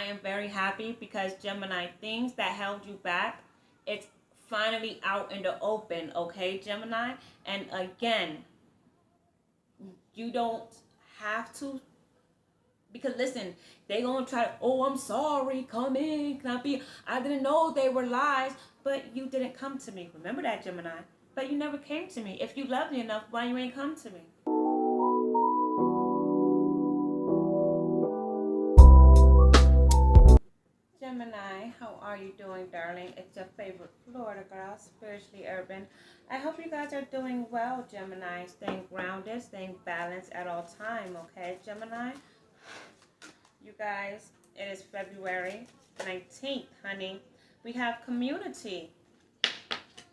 I am very happy because Gemini, things that held you back, it's finally out in the open, okay, Gemini? And again, you don't have to, because listen, they gonna try to, oh, I'm sorry, come in, can I be, I didn't know they were lies, but you didn't come to me. Remember that, Gemini? But you never came to me. If you love me enough, why you ain't come to me? Gemini, how are you doing, darling? It's your favorite Florida girl, Spiritually Urban. I hope you guys are doing well, Gemini. Staying grounded, staying balanced at all time, okay, Gemini? You guys, it is February 19th, honey. We have community.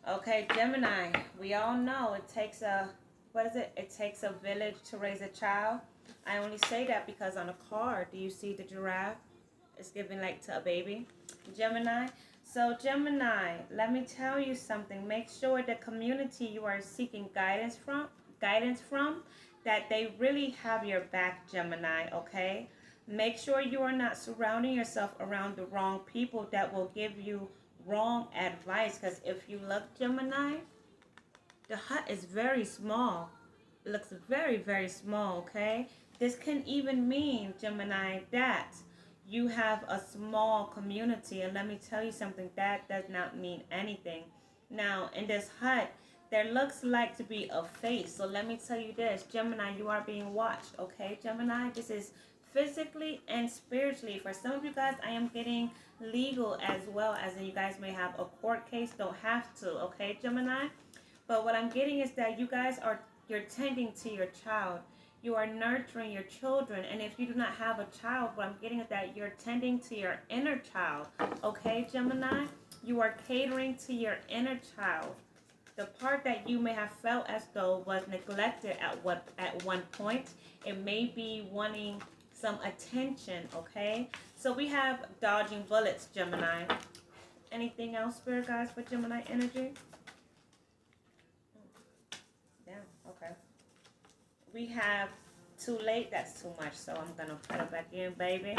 Okay, Gemini, we all know it takes a, what is it? It takes a village to raise a child. I only say that because on a card, do you see the giraffe? It's giving like to a baby. Gemini. So Gemini, let me tell you something. Make sure the community you are seeking guidance from, that they really have your back, Gemini, okay? Make sure you are not surrounding yourself around the wrong people that will give you wrong advice. Because if you look, Gemini, the hut is very small. It looks very, very small, okay? This can even mean, Gemini, that you have a small community. And let me tell you something, that does not mean anything. Now, in this hut, there looks like to be a face. So let me tell you this, Gemini, you are being watched, okay, Gemini? This is physically and spiritually. For some of you guys, I am getting legal as well, as in you guys may have a court case. Don't have to, okay, Gemini? But what I'm getting is that you guys are, you're tending to your child. You are nurturing your children. And if you do not have a child, what I'm getting is that you're tending to your inner child. Okay, Gemini? You are catering to your inner child. The part that you may have felt as though was neglected at one point, it may be wanting some attention, okay? So we have dodging bullets, Gemini. Anything else, Spirit guys, for Gemini energy? Yeah, okay. We have too late, that's too much, so I'm gonna put it back in, baby.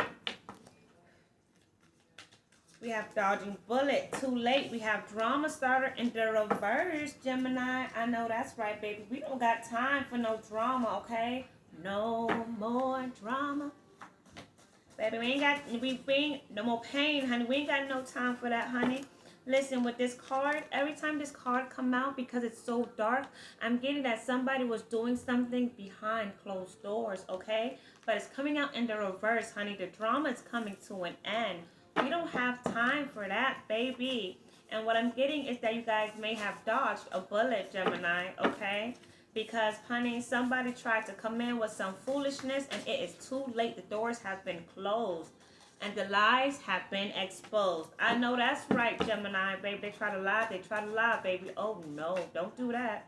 We have dodging bullet, too late. We have drama starter in the reverse, Gemini. I know that's right, baby. We don't got time for no drama, okay? No more drama. Baby, we ain't no more pain, honey. We ain't got no time for that, honey. Listen, with this card, every time this card come out, because it's so dark, I'm getting that somebody was doing something behind closed doors, okay? But it's coming out in the reverse, honey. The drama is coming to an end. We don't have time for that, baby. And what I'm getting is that you guys may have dodged a bullet, Gemini, okay? Because, honey, somebody tried to come in with some foolishness and it is too late. The doors have been closed and the lies have been exposed. I know that's right, Gemini, baby. They try to lie, baby. Oh, no, don't do that.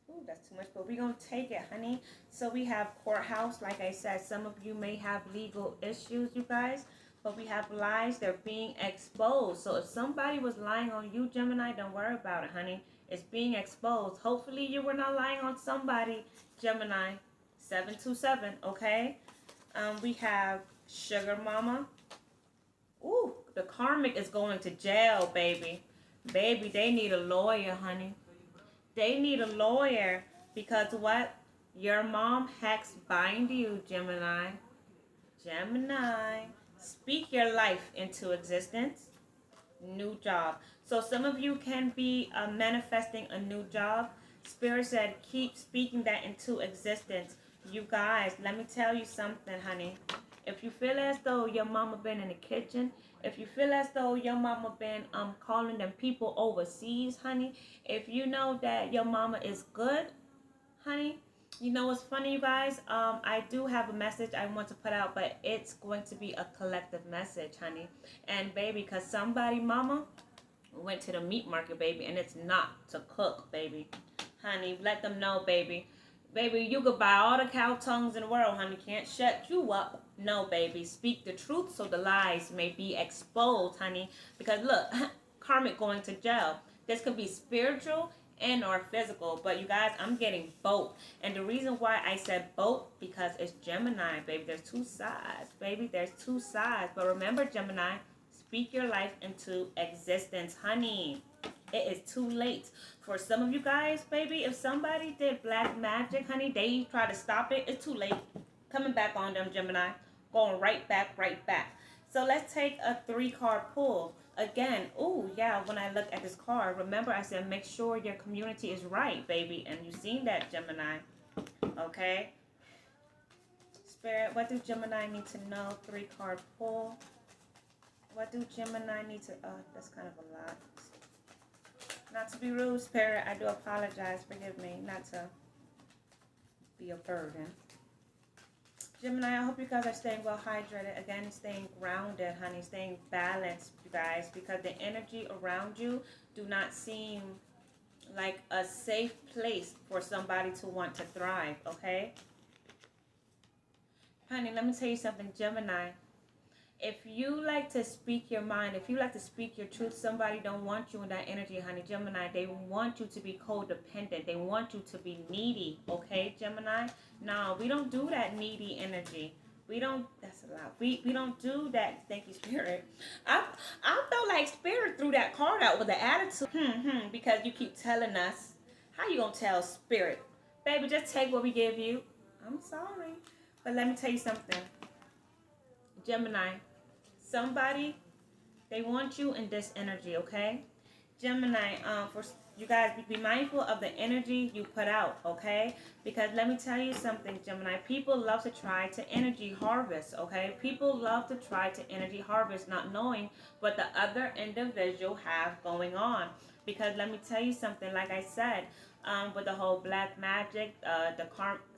Ooh, that's too much, but we're going to take it, honey. So we have courthouse. Like I said, some of you may have legal issues, you guys. But we have lies, they're being exposed. So if somebody was lying on you, Gemini, don't worry about it, honey. It's being exposed. Hopefully you were not lying on somebody, Gemini. 727, okay? We have Sugar Mama. Ooh, the karmic is going to jail, baby. Baby, they need a lawyer, honey. They need a lawyer because what? Your mom hex bind you, Gemini. Gemini. Speak your life into existence. New job. So some of you can be manifesting a new job. Spirit said keep speaking that into existence. You guys, let me tell you something, honey. If you feel as though your mama been in the kitchen, if you feel as though your mama been calling them people overseas, honey, if you know that your mama is good, honey, you know what's funny, you guys? I do have a message I want to put out, but it's going to be a collective message, honey. And baby, because somebody, mama, went to the meat market, baby, and it's not to cook, baby. Honey, let them know, baby. Baby, you could buy all the cow tongues in the world, honey. Can't shut you up. No, baby. Speak the truth so the lies may be exposed, honey. Because look, karmic going to jail. This could be spiritual and or physical. But you guys, I'm getting both. And the reason why I said both, because it's Gemini, baby. There's two sides, baby. There's two sides. But remember, Gemini, speak your life into existence, honey. It is too late. For some of you guys, baby, if somebody did black magic, honey, they try to stop it, it's too late. Coming back on them, Gemini. Going right back, right back. So let's take a 3-card pull. Again, oh yeah, when I look at this card, remember I said make sure your community is right, baby. And you've seen that, Gemini. Okay? Spirit, what do Gemini need to know? 3-card pull. What do Gemini need to... Oh, that's kind of a lot. Not to be rude, Spirit. I do apologize. Forgive me. Not to be a burden. Gemini, I hope you guys are staying well hydrated. Again, staying grounded, honey. Staying balanced, you guys. Because the energy around you do not seem like a safe place for somebody to want to thrive, okay? Honey, let me tell you something, Gemini. If you like to speak your mind, if you like to speak your truth, somebody don't want you in that energy, honey. Gemini, they want you to be codependent. They want you to be needy, okay, Gemini? No, we don't do that needy energy. We don't, that's a lot. We don't do that. Thank you, Spirit. I felt like Spirit threw that card out with an attitude. Because you keep telling us. How you going to tell Spirit? Baby, just take what we give you. I'm sorry. But let me tell you something. Gemini, somebody, they want you in this energy, okay? Gemini, for you guys, be mindful of the energy you put out, okay? Because let me tell you something, Gemini. People love to try to energy harvest, okay? People love to try to energy harvest, not knowing what the other individual have going on. Because let me tell you something, like I said, with the whole black magic,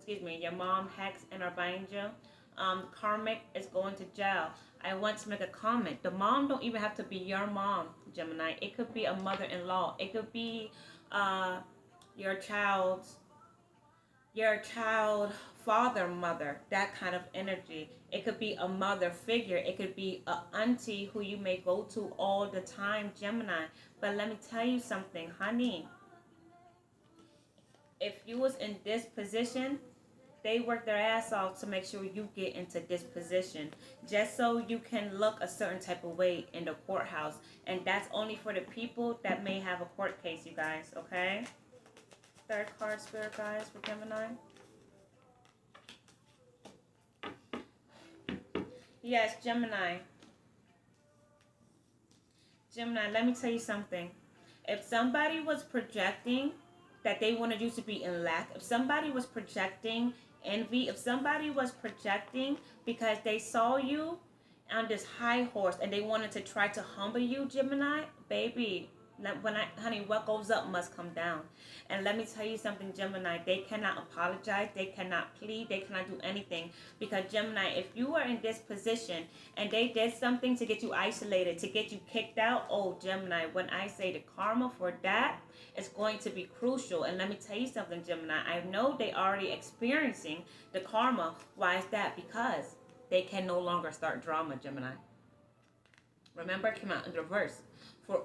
your mom hex in our binder, karmic is going to jail. I want to make a comment. The mom don't even have to be your mom, Gemini. It could be a mother-in-law. It could be your child father, mother, that kind of energy. It could be a mother figure. It could be a auntie who you may go to all the time, Gemini. But let me tell you something, honey. If you was in this position, they work their ass off to make sure you get into this position, just so you can look a certain type of way in the courthouse. And that's only for the people that may have a court case, you guys, okay? 3rd card, Spirit guys, for Gemini. Yes, Gemini. Gemini, let me tell you something. If somebody was projecting that they wanted you to be in lack, if somebody was projecting envy, if somebody was projecting because they saw you on this high horse and they wanted to try to humble you, Gemini, baby, honey, what goes up must come down. And let me tell you something, Gemini, they cannot apologize, they cannot plead, they cannot do anything. Because Gemini, if you are in this position and they did something to get you isolated, to get you kicked out, oh, Gemini, when I say the karma for that is going to be crucial. And let me tell you something, Gemini, I know they already experiencing the karma. Why is that? Because they can no longer start drama, Gemini. Remember, it came out in the reverse.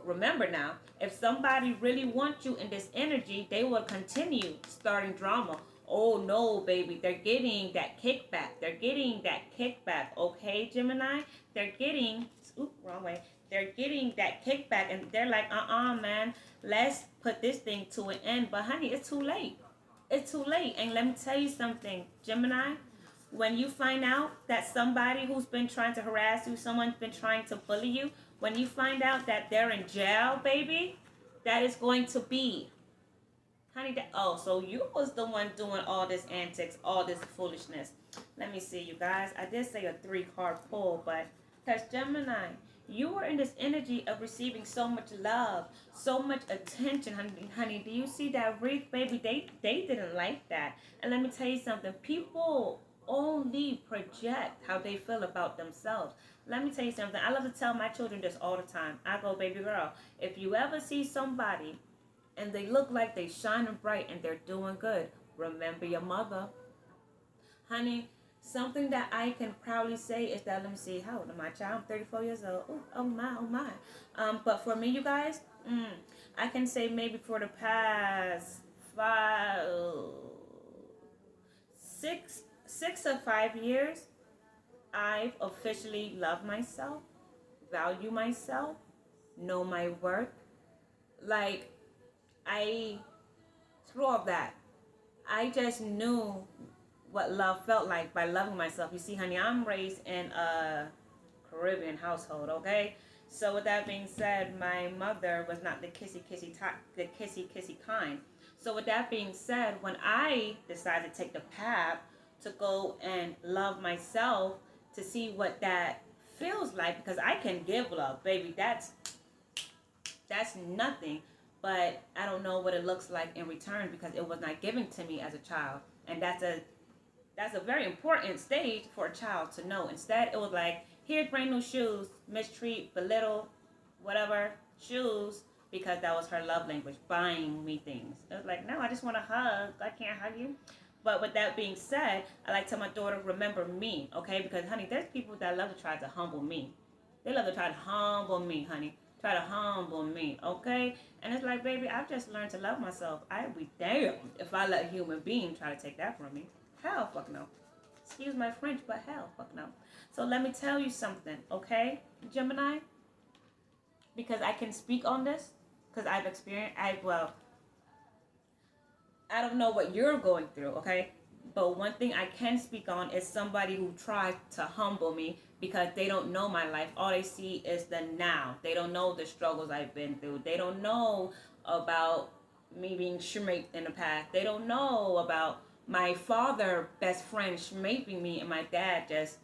Remember now, if somebody really wants you in this energy, they will continue starting drama. Oh no, baby, they're getting that kickback. They're getting that kickback, okay, Gemini? They're getting, wrong way. They're getting that kickback, and they're like, man, let's put this thing to an end. But honey, it's too late. It's too late. And let me tell you something, Gemini. When you find out that somebody who's been trying to harass you, someone's been trying to bully you, when you find out that they're in jail, baby, that is going to be, honey, so you was the one doing all this antics, all this foolishness. Let me see, you guys. I did say a 3-card pull, but because Gemini, you were in this energy of receiving so much love, so much attention, honey. Do you see that wreath, baby? They didn't like that. And let me tell you something. People only project how they feel about themselves. Let me tell you something. I love to tell my children this all the time. I go, baby girl, if you ever see somebody and they look like they shining bright and they're doing good, remember your mother. Honey, something that I can proudly say is that, let me see, how old am I, child? I'm 34 years old. Oh my, oh my. But for me, you guys, I can say maybe for the past five, six or 5 years, I've officially loved myself, value myself, know my worth. Like, I, through all that, I just knew what love felt like by loving myself. You see, honey, I'm raised in a Caribbean household, okay? So with that being said, my mother was not the kissy kind. So with that being said, when I decided to take the path to go and love myself, to see what that feels like, because I can give love, baby. That's nothing. But I don't know what it looks like in return because it was not given to me as a child, and that's a very important stage for a child to know. Instead, it was like, here's brand new shoes, mistreat, belittle, whatever, shoes, because that was her love language, buying me things. It was like, no, I just want a hug. I can't hug you. But with that being said, I like to tell my daughter, remember me, okay? Because, honey, there's people that love to try to humble me. They love to try to humble me, honey. Try to humble me, okay? And it's like, baby, I've just learned to love myself. I'd be damned if I let a human being try to take that from me. Hell, fuck no. Excuse my French, but hell, fuck no. So let me tell you something, okay, Gemini? Because I can speak on this, because I've experienced, I don't know what you're going through, okay? But one thing I can speak on is somebody who tried to humble me because they don't know my life. All they see is the now. They don't know the struggles I've been through. They don't know about me being shmaped in the past. They don't know about my father, best friend, shmaping me, and my dad just,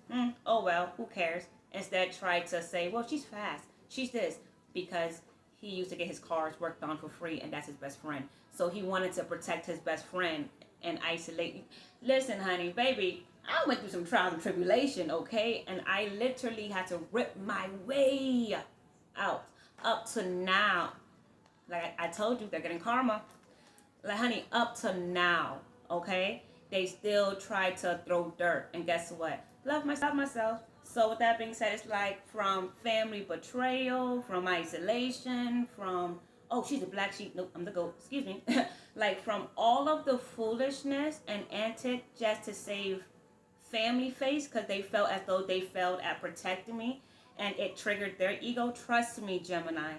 oh well, who cares? Instead tried to say, well, she's fast. She's this. Because he used to get his cars worked on for free, and that's his best friend. So he wanted to protect his best friend and isolate. Listen, honey, baby, I went through some trials and tribulation, okay? And I literally had to rip my way out up to now. Like I told you, they're getting karma. Like, honey, up to now, okay? They still try to throw dirt. And guess what? Love myself. So with that being said, it's like from family betrayal, from isolation, from, oh, she's a black sheep. Nope, I'm the goat. Excuse me. Like from all of the foolishness and antic just to save family face because they felt as though they failed at protecting me and it triggered their ego. Trust me, Gemini.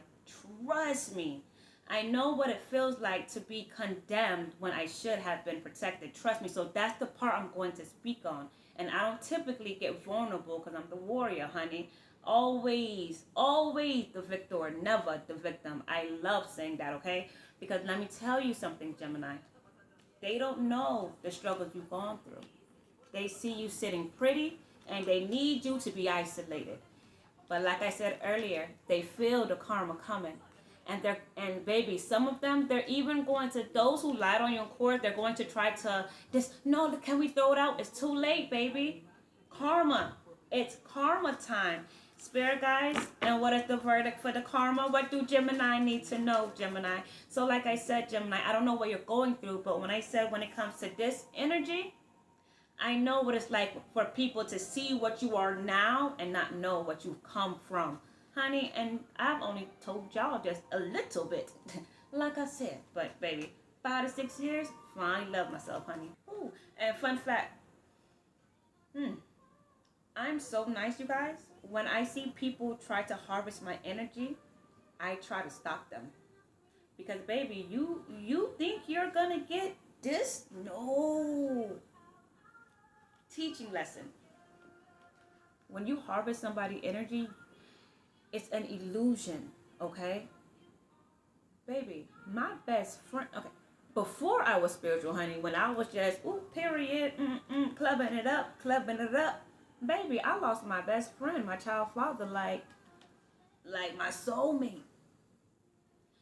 Trust me. I know what it feels like to be condemned when I should have been protected. Trust me. So that's the part I'm going to speak on. And I don't typically get vulnerable because I'm the warrior, honey. Always, always the victor, never the victim. I love saying that, okay? Because let me tell you something, Gemini. They don't know the struggles you've gone through. They see you sitting pretty and they need you to be isolated. But like I said earlier, they feel the karma coming. And baby, some of them, they're even going to, those who lied on you in court, they're going to try to, no, can we throw it out? It's too late, baby. Karma. It's karma time. Spirit guys, and what is the verdict for the karma? What do Gemini need to know, Gemini? So like I said, Gemini, I don't know what you're going through, but when I said when it comes to this energy, I know what it's like for people to see what you are now and not know what you've come from. Honey, and I've only told y'all just a little bit, like I said. But, baby, 5 to 6 years, finally love myself, honey. Ooh, and fun fact, I'm so nice, you guys. When I see people try to harvest my energy, I try to stop them. Because, baby, you think you're going to get this? No. Teaching lesson. When you harvest somebody's energy, it's an illusion, okay? Baby, my best friend, okay, before I was spiritual, honey, when I was just, period, clubbing it up, baby, I lost my best friend, my child father, like my soulmate.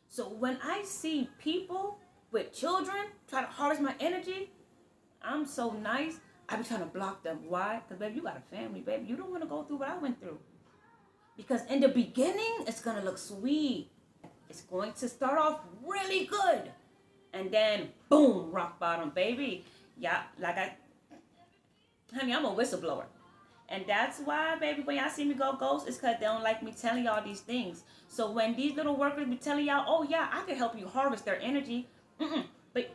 So when I see people with children try to harvest my energy, I'm so nice, I be trying to block them. Why? Because, baby, you got a family, baby. You don't want to go through what I went through. Because in the beginning, it's going to look sweet. It's going to start off really good. And then, boom, rock bottom, baby. Yeah, honey, I'm a whistleblower. And that's why, baby, when y'all see me go ghost, it's because they don't like me telling y'all these things. So when these little workers be telling y'all, oh yeah, I can help you harvest their energy. But,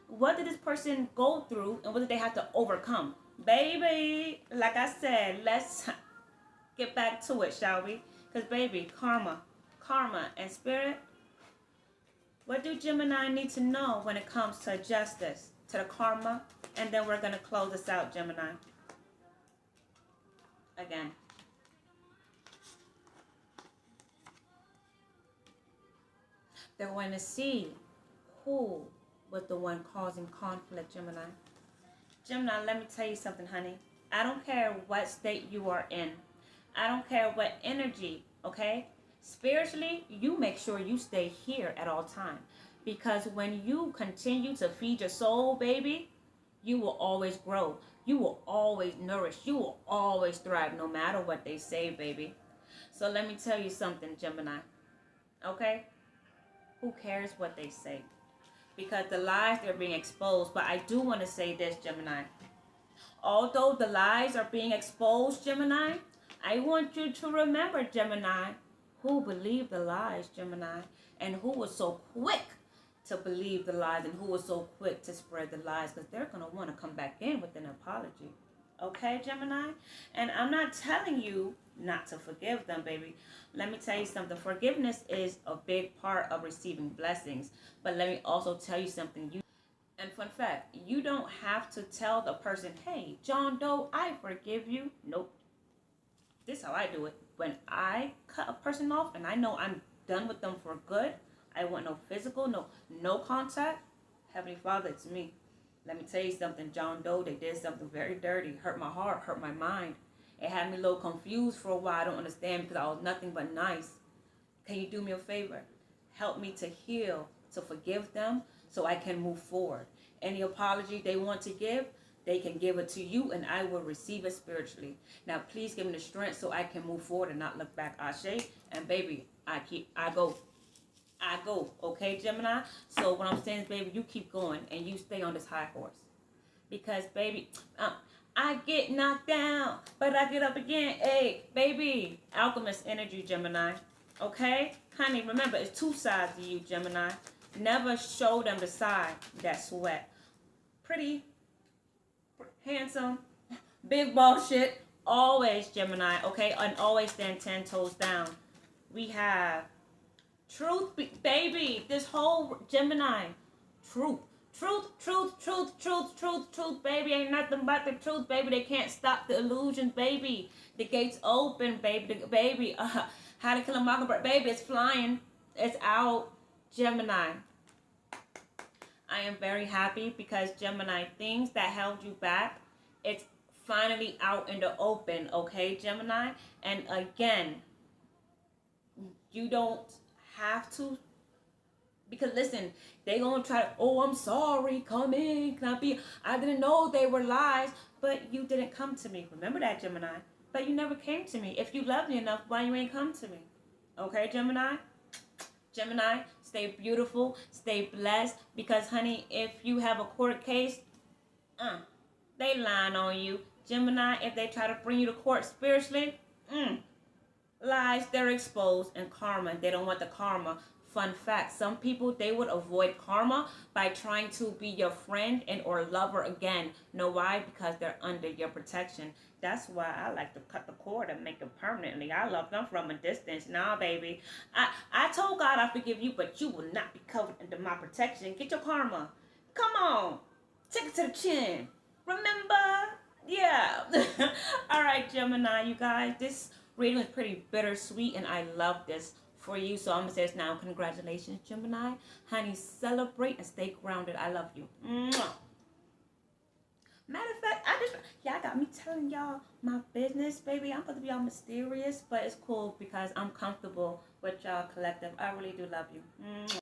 what did this person go through and what did they have to overcome? Baby, like I said, let's get back to it, shall we? Because, baby, karma and spirit, what do Gemini need to know when it comes to justice, to the karma? And then we're going to close this out, Gemini. Again. They're going to see who was the one causing conflict, Gemini. Gemini, let me tell you something, honey. I don't care what state you are in. I don't care what energy, okay? Spiritually, you make sure you stay here at all times. Because when you continue to feed your soul, baby, you will always grow. You will always nourish. You will always thrive no matter what they say, baby. So let me tell you something, Gemini. Okay? Who cares what they say? Because the lies, they're being exposed. But I do want to say this, Gemini. Although the lies are being exposed, Gemini, I want you to remember, Gemini, who believed the lies, Gemini, and who was so quick to believe the lies and who was so quick to spread the lies, because they're going to want to come back in with an apology. Okay, Gemini? And I'm not telling you not to forgive them, baby. Let me tell you something. Forgiveness is a big part of receiving blessings. But let me also tell you something. And fun fact, you don't have to tell the person, hey, John Doe, I forgive you. Nope. This is how I do it. When I cut a person off and I know I'm done with them for good, I want no physical, no contact. Heavenly Father, it's me. Let me tell you something, John Doe, they did something very dirty. Hurt my heart, hurt my mind. It had me a little confused for a while. I don't understand because I was nothing but nice. Can you do me a favor? Help me to heal, to forgive them so I can move forward. Any apology they want to give, they can give it to you and I will receive it spiritually. Now, please give me the strength so I can move forward and not look back. Ashe, and baby, I go. Okay, Gemini? So what I'm saying is, baby, you keep going and you stay on this high horse. Because, baby, I get knocked down, but I get up again. Hey, baby, alchemist energy, Gemini. Okay? Honey, remember, it's two sides to you, Gemini. Never show them the side that's sweat. Pretty, handsome, big ball shit. Always, Gemini, okay? And always stand 10 toes down. We have truth, baby. This whole Gemini. Truth, baby. Ain't nothing but the truth, baby. They can't stop the illusions, baby. The gates open, baby. How to Kill a Mockingbird, baby. It's flying. It's out, Gemini. I am very happy because, Gemini, things that held you back, it's finally out in the open, okay, Gemini? And again, you don't have to, because listen, they gonna try to, oh, I'm sorry, come in, I didn't know they were lies, but you didn't come to me. Remember that, Gemini? But you never came to me. If you love me enough, why you ain't come to me? Okay, Gemini? Gemini, stay beautiful, stay blessed, because, honey, if you have a court case, they lying on you. Gemini, if they try to bring you to court spiritually, lies, they're exposed, and karma, they don't want the karma. Fun fact, some people, they would avoid karma by trying to be your friend and or lover again. Know why? Because they're under your protection. That's why I like to cut the cord and make it permanently. I love them from a distance. Nah, baby. I told God I forgive you, but you will not be covered under my protection. Get your karma. Come on. Take it to the chin. Remember? Yeah. All right, Gemini, you guys. This reading was pretty bittersweet, and I love this for you. So I'm going to say this now. Congratulations, Gemini. Honey, celebrate and stay grounded. I love you. Mwah. Matter of fact, y'all got me telling y'all my business, baby. I'm supposed to be all mysterious, but it's cool because I'm comfortable with y'all collective. I really do love you. Mwah.